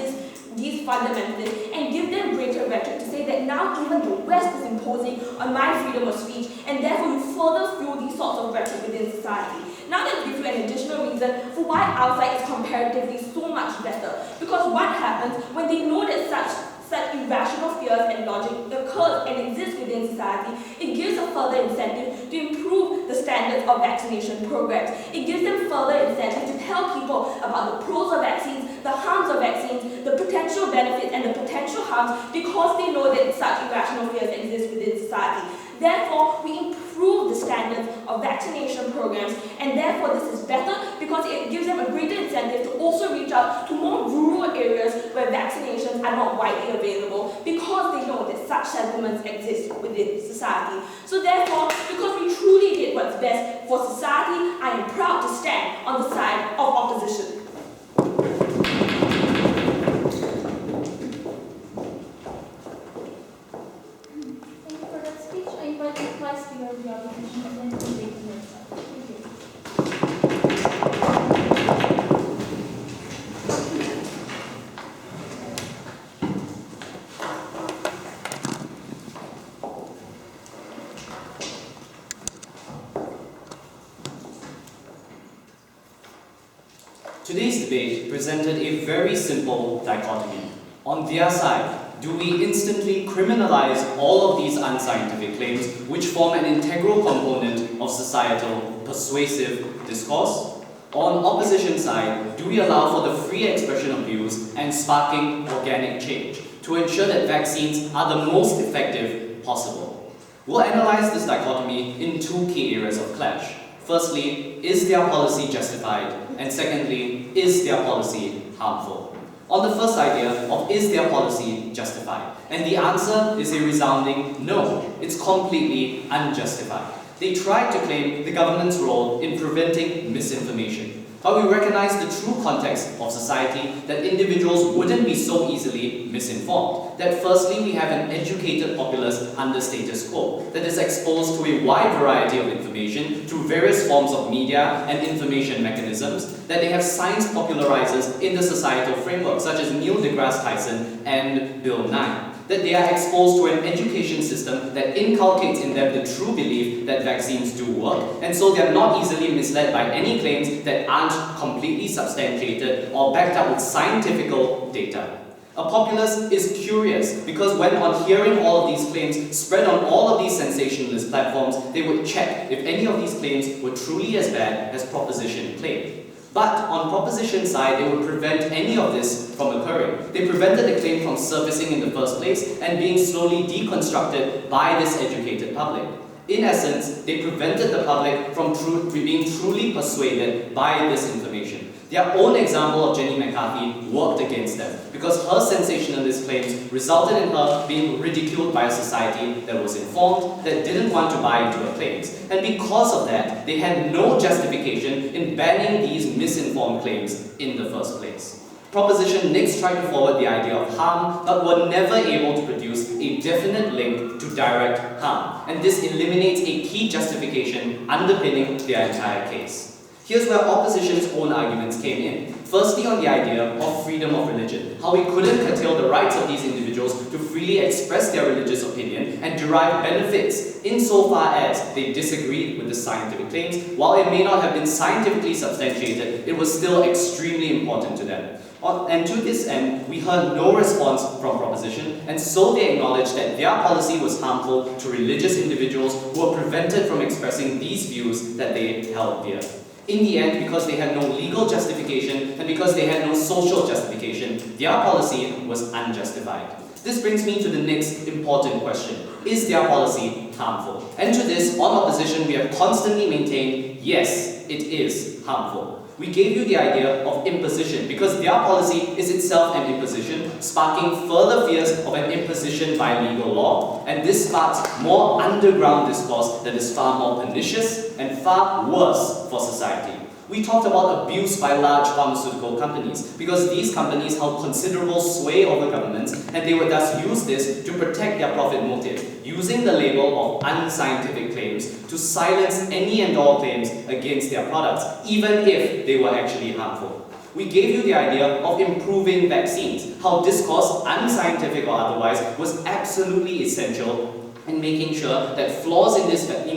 these fundamentalists and give them greater rhetoric to say that now even the West is imposing on my freedom of speech, and therefore you further fuel these sorts of rhetoric within society. Now let's give you an additional reason for why our side is comparatively so much better. Because what happens when they know that such irrational fears and logic occurs and exist within society, it gives a further incentive to improve the standards of vaccination programs. It gives them further incentive to tell people about the pros of vaccines, the harms of vaccines, the potential benefits and the potential harms, because they know that such irrational fears exist within society. Therefore, we improve the standards of vaccination programs, and therefore this is better because it gives them a greater incentive to also reach out to more rural areas where vaccinations are not widely available, because they know that such sentiments exist within society. So therefore, because we truly did what's best for society, I am proud to stand on the side of opposition. Today's debate presented a very simple dichotomy. On their side, do we instantly criminalize all of these unscientific claims which form an integral component of societal persuasive discourse? On opposition side, do we allow for the free expression of views and sparking organic change to ensure that vaccines are the most effective possible? We'll analyze this dichotomy in two key areas of clash. Firstly, is their policy justified? And secondly, is their policy harmful? On the first idea of is their policy justified? And the answer is a resounding no. It's completely unjustified. They tried to claim the government's role in preventing misinformation. But we recognize the true context of society, that individuals wouldn't be so easily misinformed. That firstly, we have an educated populace under status quo that is exposed to a wide variety of information through various forms of media and information mechanisms, that they have science popularizers in the societal framework, such as Neil deGrasse Tyson and Bill Nye. That they are exposed to an education system that inculcates in them the true belief that vaccines do work, and so they are not easily misled by any claims that aren't completely substantiated or backed up with scientific data. A populace is curious because when on hearing all of these claims spread on all of these sensationalist platforms, they would check if any of these claims were truly as bad as proposition claimed. But on proposition side, they would prevent any of this from occurring. They prevented the claim from surfacing in the first place and being slowly deconstructed by this educated public. In essence, they prevented the public from being truly persuaded by this information. Their own example of Jenny McCarthy worked against them because her sensationalist claims resulted in her being ridiculed by a society that was informed, that didn't want to buy into her claims. And because of that, they had no justification in banning these misinformed claims in the first place. Proposition next tried to forward the idea of harm, but were never able to produce a definite link to direct harm. And this eliminates a key justification underpinning their entire case. Here's where opposition's own arguments came in. Firstly, on the idea of freedom of religion, how we couldn't curtail the rights of these individuals to freely express their religious opinion and derive benefits insofar as they disagreed with the scientific claims. While it may not have been scientifically substantiated, it was still extremely important to them. And to this end, we heard no response from proposition, and so they acknowledged that their policy was harmful to religious individuals who were prevented from expressing these views that they held dear. In the end, because they had no legal justification and because they had no social justification, their policy was unjustified. This brings me to the next important question. Is their policy harmful? And to this, on opposition, we have constantly maintained, yes, it is harmful. We gave you the idea of imposition because their policy is itself an imposition, sparking further fears of an imposition by legal law, and this sparks more underground discourse that is far more pernicious and far worse for society. We talked about abuse by large pharmaceutical companies because these companies held considerable sway over governments and they would thus use this to protect their profit motive, using the label of unscientific claims to silence any and all claims against their products, even if they were actually harmful. We gave you the idea of improving vaccines, how discourse, unscientific or otherwise, was absolutely essential in making sure that flaws in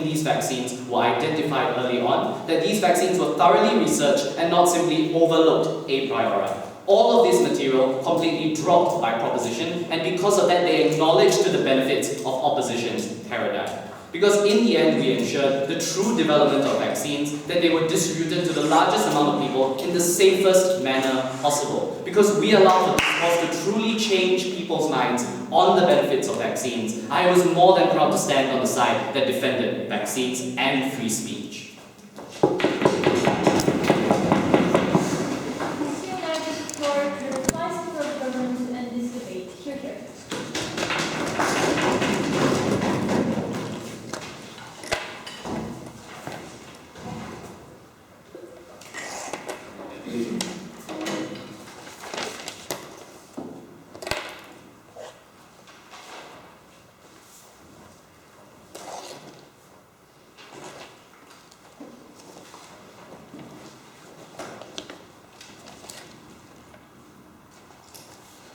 these vaccines were identified early on, that these vaccines were thoroughly researched and not simply overlooked a priori. All of this material completely dropped by proposition, and because of that they acknowledged to the benefits of opposition's paradigm. Because in the end we ensured the true development of vaccines, that they were distributed to the largest amount of people in the safest manner possible. Because we allowed for discourse to truly change people's minds on the benefits of vaccines. I was more than proud to stand on the side that defended vaccines and free speech.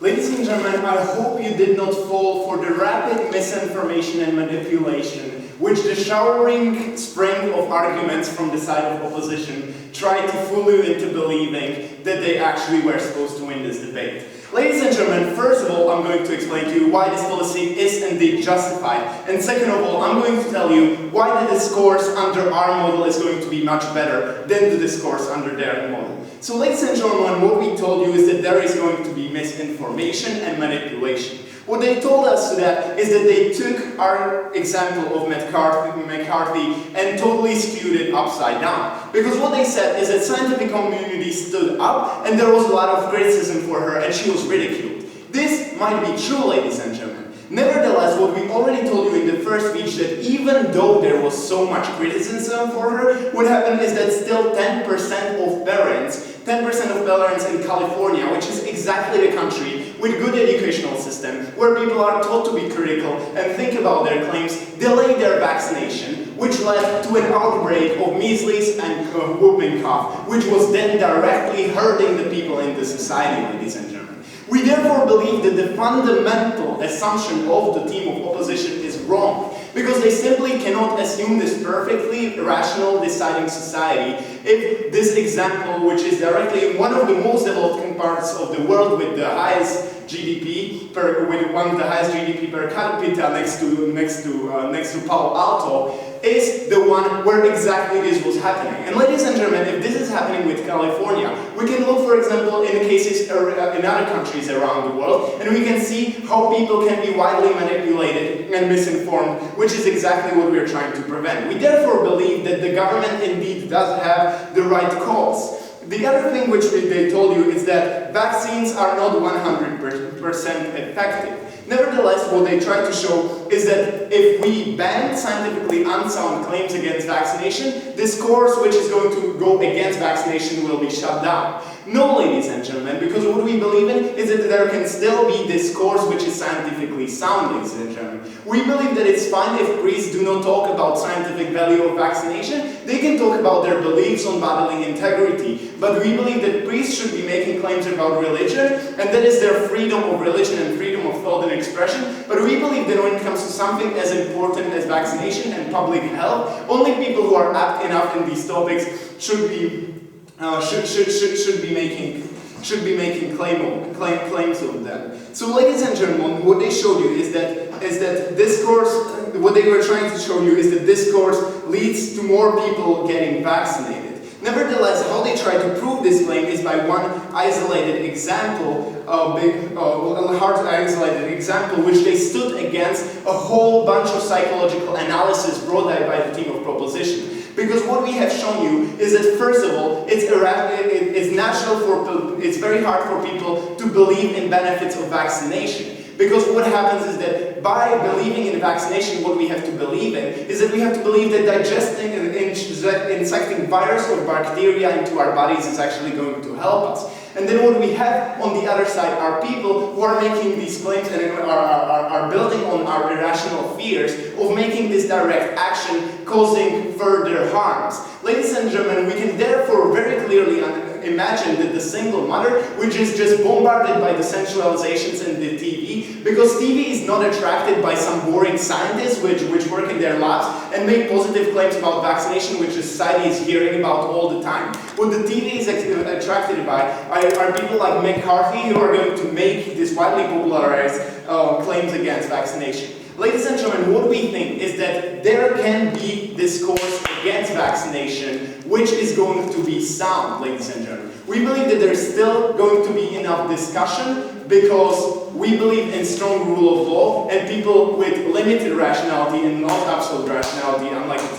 Ladies and gentlemen, I hope you did not fall for the rapid misinformation and manipulation which the showering spring of arguments from the side of opposition tried to fool you into believing that they actually were supposed to win this debate. Ladies and gentlemen, first of all, I'm going to explain to you why this policy is indeed justified. And second of all, I'm going to tell you why the discourse under our model is going to be much better than the discourse under their model. So ladies and gentlemen, what we told you is that there is going to be misinformation and manipulation. What they told us to that is that they took our example of McCarthy and totally skewed it upside down. Because what they said is that scientific community stood up and there was a lot of criticism for her and she was ridiculed. This might be true, ladies and gentlemen. Nevertheless, what we already told you in the first speech, that even though there was so much criticism for her, what happened is that still 10% of parents in California, which is exactly the country with good educational system, where people are taught to be critical and think about their claims, delay their vaccination, which led to an outbreak of measles and whooping cough, which was then directly hurting the people in the society, ladies and gentlemen. We therefore believe that the fundamental assumption of the team of opposition is wrong, because they simply cannot assume this perfectly rational deciding society if this example, which is directly in one of the most developing parts of the world with the highest GDP with one of the highest GDP per capita next to Palo Alto, is the one where exactly this was happening. And ladies and gentlemen, if this is happening with California, we can look, for example, in cases in other countries around the world, and we can see how people can be widely manipulated and misinformed, which is exactly what we are trying to prevent. We therefore believe that the government indeed does have the right cause. The other thing which they told you is that vaccines are not 100% effective. Nevertheless, what they try to show is that if we ban scientifically unsound claims against vaccination, this course which is going to go against vaccination will be shut down. No, ladies and gentlemen, because what we believe in is that there can still be discourse which is scientifically sound, ladies and gentlemen. We believe that it's fine if priests do not talk about scientific value of vaccination. They can talk about their beliefs on bodily integrity. But we believe that priests should be making claims about religion, and that is their freedom of religion and freedom of thought and expression. But we believe that when it comes to something as important as vaccination and public health, only people who are apt enough in these topics should be making claims of them. So, ladies and gentlemen, what they showed you is that discourse. What they were trying to show you is that discourse leads to more people getting vaccinated. Nevertheless, how they try to prove this claim is by one isolated example, which they stood against a whole bunch of psychological analysis brought by the team of proposition. Because what we have shown you is that, first of all, it's very hard for people to believe in benefits of vaccination. Because what happens is that by believing in vaccination, what we have to believe in is that we have to believe that digesting and injecting virus or bacteria into our bodies is actually going to help us. And then what we have on the other side are people who are making these claims and are building on our irrational fears of making this direct action causing further harms. Ladies and gentlemen, we can therefore very clearly imagine that the single mother, which is just bombarded by the sensualizations in the TV, because TV is not attracted by some boring scientists which work in their labs and make positive claims about vaccination, which society is hearing about all the time. What the TV is attracted by are people like McCarthy who are going to make these widely popularized claims against vaccination. Ladies and gentlemen, what we think is that there can be discourse against vaccination which is going to be sound, ladies and gentlemen. We believe that there is still going to be enough discussion because we believe in strong rule of law, and people with limited rationality and not absolute rationality, unlike the